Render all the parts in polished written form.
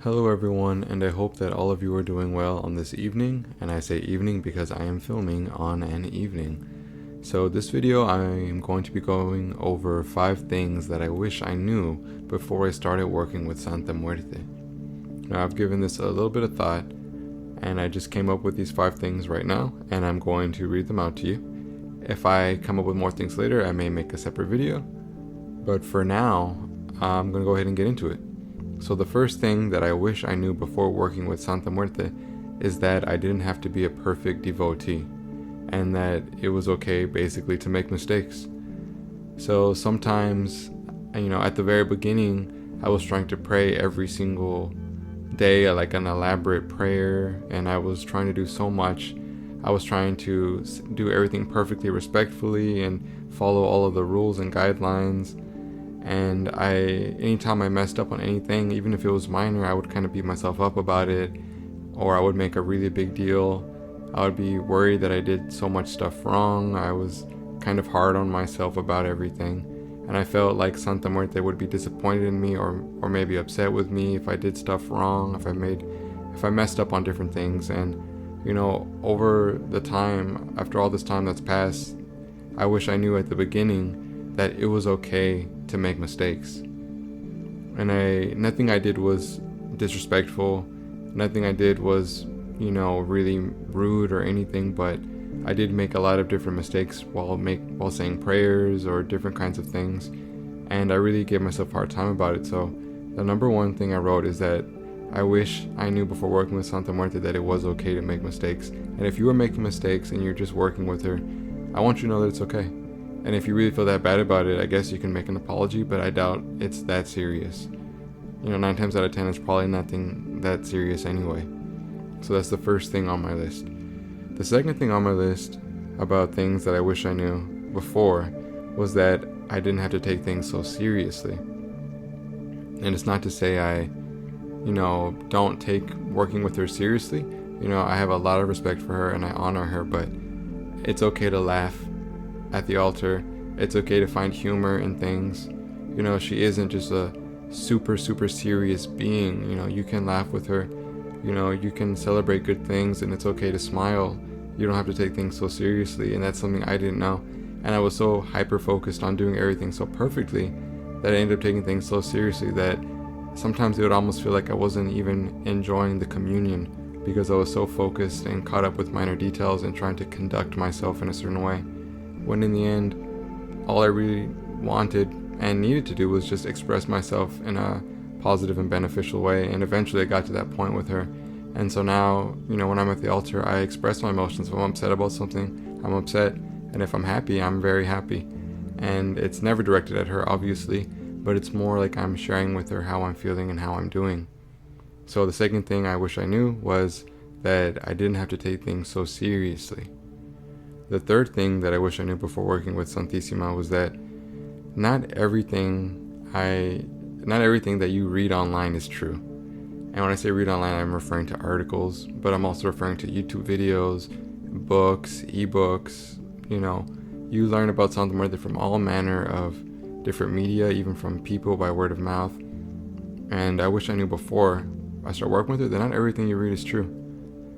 Hello everyone, and I hope that all of you are doing well on this evening, and I say evening because I am filming on an evening. So this video I am going to be going over 5 things that I wish I knew before I started working with Santa Muerte. Now I've given this a little bit of thought, and I just came up with these 5 things right now, and I'm going to read them out to you. If I come up with more things later, I may make a separate video, but for now, I'm going to go ahead and get into it. So the first thing that I wish I knew before working with Santa Muerte is that I didn't have to be a perfect devotee, and that it was okay basically to make mistakes. So sometimes, at the very beginning, I was trying to pray every single day, like an elaborate prayer, and I was trying to do so much. I was trying to do everything perfectly respectfully and follow all of the rules and guidelines. And anytime I messed up on anything, even if it was minor, I would kind of beat myself up about it, or I would make a really big deal. I would be worried that I did so much stuff wrong. I was kind of hard on myself about everything, and I felt like Santa Muerte would be disappointed in me, or maybe upset with me if I did stuff wrong, if I messed up on different things. And over the time, after all this time that's passed, I wish I knew at the beginning that it was okay to make mistakes. And nothing I did was disrespectful. Nothing I did was, really rude or anything, but I did make a lot of different mistakes while saying prayers or different kinds of things. And I really gave myself a hard time about it. So the number one thing I wrote is that I wish I knew before working with Santa Muerte that it was okay to make mistakes. And if you are making mistakes and you're just working with her, I want you to know that it's okay. And if you really feel that bad about it, I guess you can make an apology, but I doubt it's that serious. 9 times out of 10, it's probably nothing that serious anyway. So that's the first thing on my list. The second thing on my list about things that I wish I knew before was that I didn't have to take things so seriously. And it's not to say I, don't take working with her seriously. I have a lot of respect for her and I honor her, but it's okay to laugh at the altar. It's okay to find humor in things. She isn't just a super serious being. You can laugh with her. You can celebrate good things, and it's okay to smile. You don't have to take things so seriously, and that's something I didn't know. And I was so hyper focused on doing everything so perfectly that I ended up taking things so seriously that sometimes it would almost feel like I wasn't even enjoying the communion, because I was so focused and caught up with minor details and trying to conduct myself in a certain way, when in the end, all I really wanted and needed to do was just express myself in a positive and beneficial way. And eventually I got to that point with her. And so now, when I'm at the altar, I express my emotions. If I'm upset about something, I'm upset. And if I'm happy, I'm very happy. And it's never directed at her, obviously, but it's more like I'm sharing with her how I'm feeling and how I'm doing. So the second thing I wish I knew was that I didn't have to take things so seriously. The third thing that I wish I knew before working with Santisima was that not everything that you read online is true. And when I say read online, I'm referring to articles, but I'm also referring to YouTube videos, books, ebooks. You learn about Santa Muerte from all manner of different media, even from people by word of mouth. And I wish I knew before I start working with her that not everything you read is true.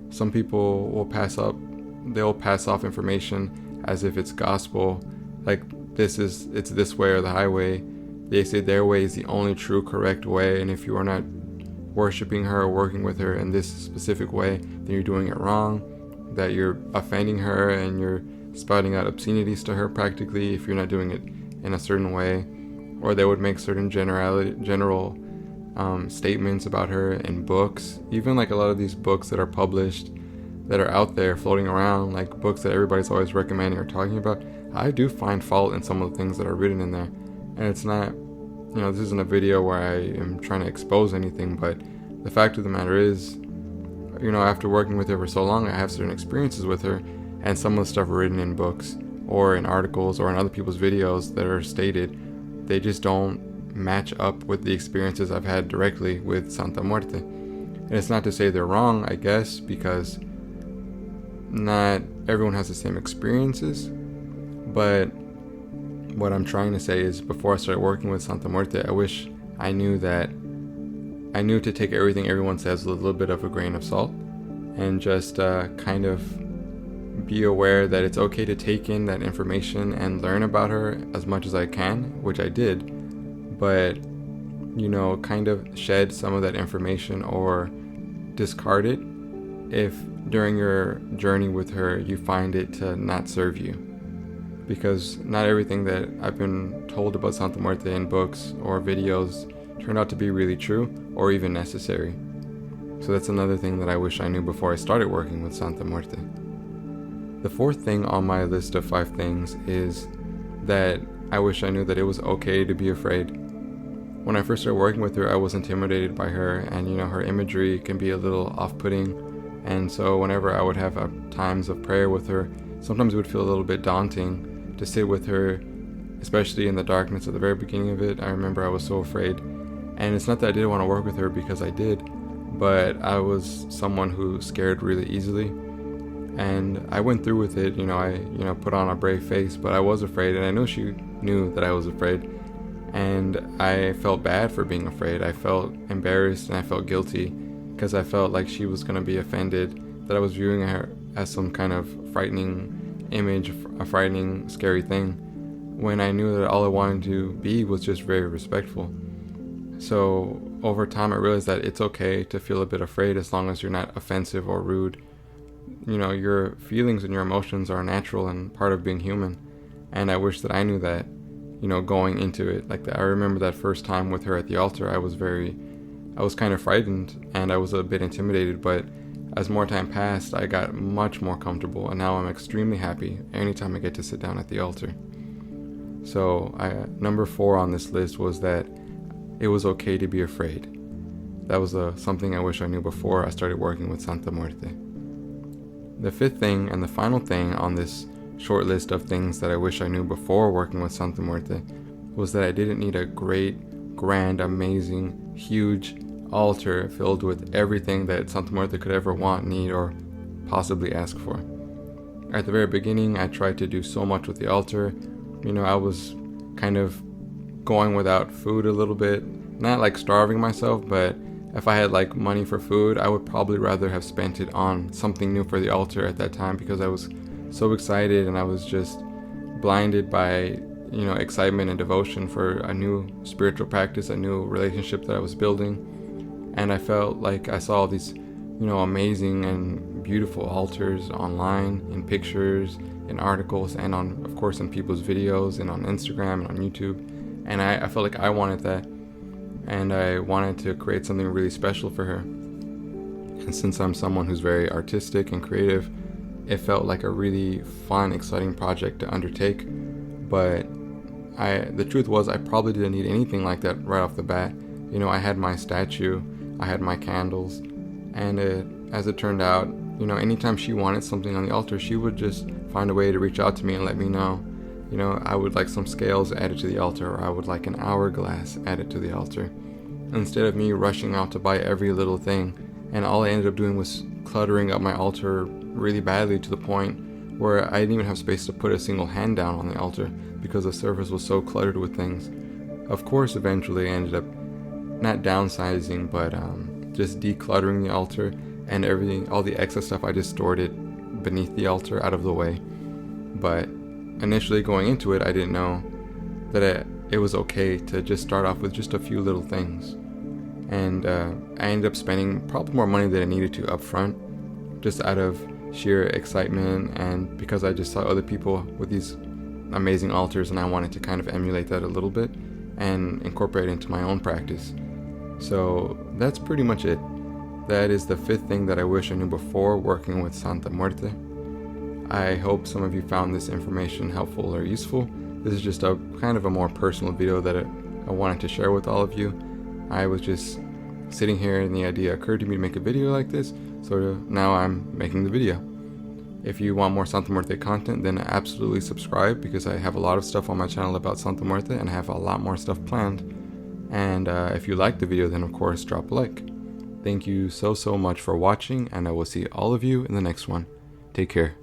Some people will pass off information as if it's gospel, like it's this way or the highway. They say their way is the only true correct way, and if you are not worshiping her or working with her in this specific way, then you're doing it wrong, that you're offending her and you're spouting out obscenities to her practically if you're not doing it in a certain way. Or they would make certain general statements about her in books, even like a lot of these books that are published, that are out there floating around, like books that everybody's always recommending or talking about. I do find fault in some of the things that are written in there. And it's not, this isn't a video where I am trying to expose anything, but the fact of the matter is, after working with her for so long, I have certain experiences with her, and some of the stuff written in books or in articles or in other people's videos that are stated, they just don't match up with the experiences I've had directly with Santa Muerte. And it's not to say they're wrong, I guess, because not everyone has the same experiences, but what I'm trying to say is before I started working with Santa Muerte, I wish I knew that I knew to take everything everyone says with a little bit of a grain of salt, and just kind of be aware that it's okay to take in that information and learn about her as much as I can, which I did, but kind of shed some of that information or discard it if during your journey with her you find it to not serve you. Because not everything that I've been told about Santa Muerte in books or videos turned out to be really true or even necessary. So that's another thing that I wish I knew before I started working with Santa Muerte. The fourth thing on my list of 5 things is that I wish I knew that it was okay to be afraid. When I first started working with her, I was intimidated by her, and her imagery can be a little off-putting, and so whenever I would have times of prayer with her, sometimes it would feel a little bit daunting to sit with her, especially in the darkness at the very beginning of it. I remember I was so afraid, and it's not that I didn't want to work with her, because I did, but I was someone who scared really easily, and I went through with it. I put on a brave face, but I was afraid, and I know she knew that I was afraid, and I felt bad for being afraid. I felt embarrassed and I felt guilty because I felt like she was going to be offended that I was viewing her as some kind of frightening image, a frightening, scary thing, when I knew that all I wanted to be was just very respectful. So over time I realized that it's okay to feel a bit afraid as long as you're not offensive or rude. Your feelings and your emotions are natural and part of being human, and I wish that I knew that going into it. I remember that first time with her at the altar, I was kind of frightened and I was a bit intimidated, but as more time passed, I got much more comfortable, and now I'm extremely happy anytime I get to sit down at the altar. So number 4 on this list was that it was okay to be afraid. That was something I wish I knew before I started working with Santa Muerte. The 5th thing and the final thing on this short list of things that I wish I knew before working with Santa Muerte was that I didn't need a great, grand, amazing, huge altar filled with everything that Santa Muerte could ever want, need, or possibly ask for. At the very beginning, I tried to do so much with the altar. I was kind of going without food a little bit, not like starving myself, but if I had money for food, I would probably rather have spent it on something new for the altar at that time, because I was so excited and I was just blinded by excitement and devotion for a new spiritual practice, a new relationship that I was building. And I felt like I saw these amazing and beautiful altars online, in pictures, in articles, and of course in people's videos, and on Instagram and on YouTube, and I felt like I wanted that, and I wanted to create something really special for her. And since I'm someone who's very artistic and creative, it felt like a really fun, exciting project to undertake. But the truth was, I probably didn't need anything like that right off the bat. I had my statue, I had my candles, and as it turned out, anytime she wanted something on the altar, she would just find a way to reach out to me and let me know. I would like some scales added to the altar, or I would like an hourglass added to the altar. Instead of me rushing out to buy every little thing, and all I ended up doing was cluttering up my altar really badly, to the point where I didn't even have space to put a single hand down on the altar because the surface was so cluttered with things. Of course, eventually I ended up not downsizing, but just decluttering the altar, and everything, all the excess stuff, I just stored it beneath the altar out of the way. But initially going into it, I didn't know that it was okay to just start off with just a few little things. And I ended up spending probably more money than I needed to up front, just out of sheer excitement, and because I just saw other people with these amazing altars, and I wanted to kind of emulate that a little bit and incorporate it into my own practice. So that's pretty much it. That is the 5th thing that I wish I knew before working with Santa Muerte. I hope some of you found this information helpful or useful. This is just a kind of a more personal video that I wanted to share with all of you. I was just sitting here and the idea occurred to me to make a video like this, so now I'm making the video. If you want more Santa Muerte content, then absolutely subscribe, because I have a lot of stuff on my channel about Santa Muerte, and I have a lot more stuff planned. And if you liked the video, then of course drop a like. Thank you so much for watching, and I will see all of you in the next one. Take care.